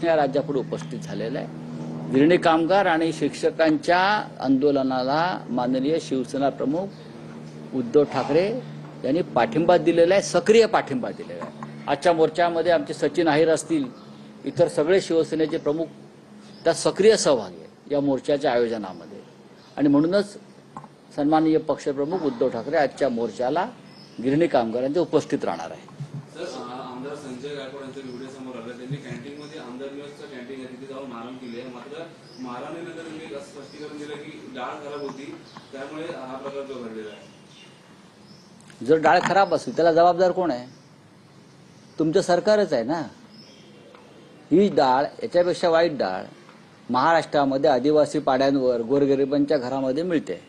प्रश्न या राज्यापुढे उपस्थित झालेला आहे। गिरणी कामगार आणि शिक्षकांच्या आंदोलनाला माननीय शिवसेना प्रमुख उद्धव ठाकरे यांनी पाठिंबा दिलेला आहे, सक्रिय पाठिंबा दिलेला आहे। आजच्या मोर्चामध्ये आमचे सचिन अहिर असतील, इतर सगळे शिवसेनेचे प्रमुख त्या सक्रिय सहभागी आहेत या मोर्चाच्या आयोजनामध्ये। आणि म्हणूनच सन्माननीय पक्षप्रमुख उद्धव ठाकरे आजच्या मोर्चाला गिरणी कामगारांचे उपस्थित राहणार आहे। आमदार संजय गायकवाड यांचा व्हिडिओ समोर आला, त्यांनी कॅन्टीनमध्ये आमदार निवासचं कॅन्टीन आहे तिथे जाऊन मारहाण केली आहे। मात्र मारहाणीनंतर त्यांनी स्पष्टीकरण दिलं की डाळ खराब होती, त्यामुळे हा प्रकार जो घडलेला आहे। जर डाळ खराब असेल त्याला जबाबदार कोण आहे? तुमचं सरकारच आहे ना। ही डाळ, याच्यापेक्षा वाईट डाळ महाराष्ट्रामध्ये आदिवासी पाड्यांवर गोरगरिबांच्या घरामध्ये मिळते।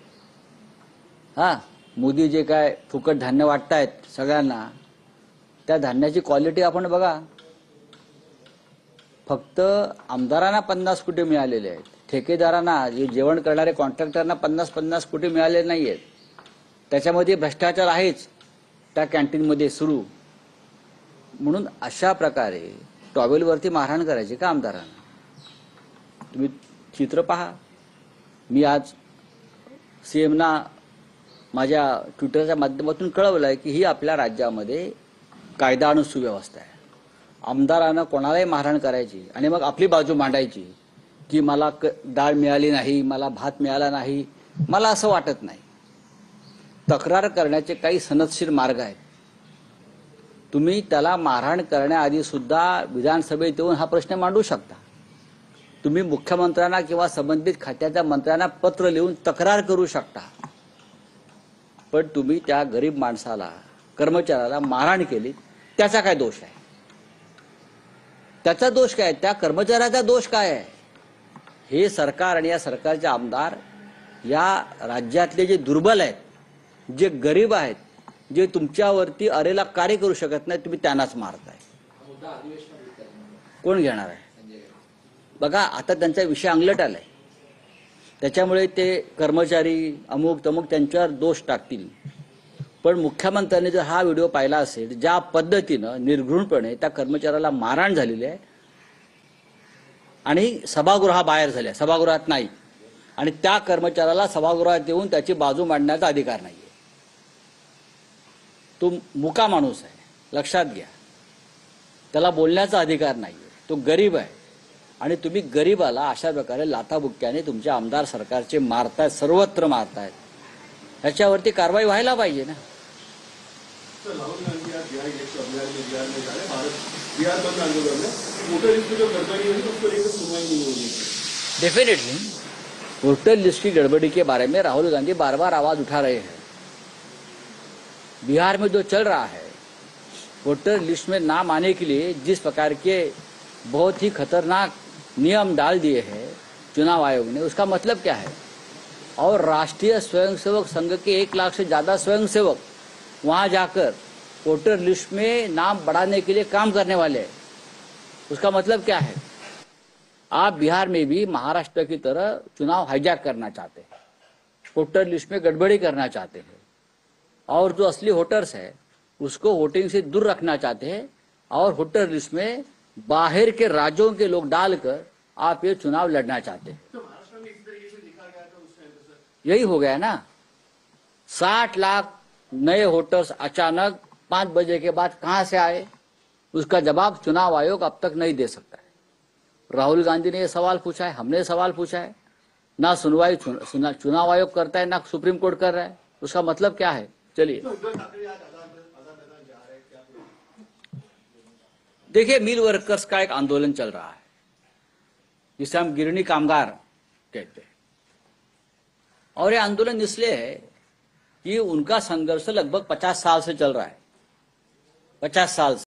मोदी जे काय फुकट धान्य वाटतायत सगळ्यांना, त्या धान्याची क्वालिटी आपण बघा। फक्त आमदारांना 50 कोटी मिळालेले आहेत, ठेकेदारांना जे जेवण करणारे कॉन्ट्रॅक्टरना 50 कोटी मिळालेले नाहीयेत। त्याच्यामध्ये भ्रष्टाचार आहेच त्या कॅन्टीनमध्ये सुरू। म्हणून अशा प्रकारे टॉवेलवरती मारहाण करायची का आमदारांना? तुम्ही चित्र पहा। मी आज सीएमना माझ्या ट्विटरच्या माध्यमातून कळवलं आहे की ही आपल्या राज्यामध्ये कायदा आणि सुव्यवस्था आहे। आमदारांना कोणालाही मारहाण करायची आणि मग आपली बाजू मांडायची की मला डाळ मिळाली नाही, मला भात मिळाला नाही, मला असं वाटत नाही। तक्रार करण्याचे काही सनदशीर मार्ग आहेत। तुम्ही त्याला मारहाण करण्याआधी सुद्धा विधानसभेत येऊन हा प्रश्न मांडू शकता। तुम्ही मुख्यमंत्र्यांना किंवा संबंधित खात्याच्या मंत्र्यांना पत्र लिहून तक्रार करू शकता। पण तुम्ही त्या गरीब माणसाला, कर्मचाऱ्याला मारहाण केली, त्याचा काय दोष आहे? त्याचा दोष काय? त्या कर्मचाऱ्याचा दोष काय आहे? हे सरकार आणि या सरकारचे आमदार या राज्यातले जे दुर्बल आहेत, जे गरीब आहेत, जे तुमच्यावरती अरेला कार्य करू शकत नाही, तुम्ही त्यांनाच मारताय। कोण घेणार आहे? बघा, आता त्यांचा विषय अंगलट आलाय, त्याच्यामुळे ते कर्मचारी अमुक तमुक त्यांच्यावर दोष टाकतील। पण मुख्यमंत्र्यांनी जर हा व्हिडिओ पाहिला असेल, ज्या पद्धतीनं निर्घृणपणे त्या कर्मचाऱ्याला मारहाण झालेली आहे आणि सभागृहाबाहेर झाल्या, सभागृहात नाही, आणि त्या कर्मचाऱ्याला सभागृहात येऊन त्याची बाजू मांडण्याचा अधिकार नाहीये। तो मुका माणूस आहे, लक्षात घ्या। त्याला बोलण्याचा अधिकार नाहीये, तो गरीब आहे। आणि तुम्ही गरीबाला अशा प्रकारे लाथाबुक्क्याने तुमचे आमदार सरकारचे मारतायत, सर्वत्र मारतायत, ह्याच्यावरती कारवाई व्हायला पाहिजे ना। राहुल गांधी आज बिहार में जा रहे, भारत बिहार बंद आंदोलन में वोटर लिस्ट में जो गड़बड़ी हुई उसको लेकर सुनवाई नहीं होगी। डेफिनेटली वोटर लिस्ट की गड़बड़ी के बारे में राहुल गांधी बार बार आवाज उठा रहे हैं। बिहार में जो चल रहा है, वोटर लिस्ट में नाम आने के लिए जिस प्रकार के बहुत ही खतरनाक नियम डाल दिए हैं चुनाव आयोग ने, उसका मतलब क्या है? और राष्ट्रीय स्वयंसेवक संघ के 1 लाख से ज्यादा स्वयंसेवक वहां जाकर वोटर लिस्ट में नाम बढ़ाने के लिए काम करने वाले हैं। उसका मतलब क्या है? आप बिहार में भी महाराष्ट्र की तरह चुनाव हाईजैक करना चाहते हैं, वोटर लिस्ट में गड़बड़ी करना चाहते हैं, और जो असली वोटर्स है उसको वोटिंग से दूर रखना चाहते हैं, और वोटर लिस्ट में बाहर के राज्यों के लोग डालकर आप ये चुनाव लड़ना चाहते हैं। यही हो गया ना। 60 लाख नए वोटर्स अचानक 5 बजे के बाद कहां से आए, उसका जवाब चुनाव आयोग अब तक नहीं दे सकता है। राहुल गांधी ने यह सवाल पूछा है, हमने सवाल पूछा है, ना सुनवाई चुनाव आयोग करता है, ना सुप्रीम कोर्ट कर रहा है। उसका मतलब क्या है? चलिए देखिए, मिल वर्कर्स का एक आंदोलन चल रहा है जिसे हम गिरणी कामगार कहते हैं, और ये आंदोलन इसलिए है कि उनका संघर्ष लगभग 50 साल से चल रहा है, 50 साल से।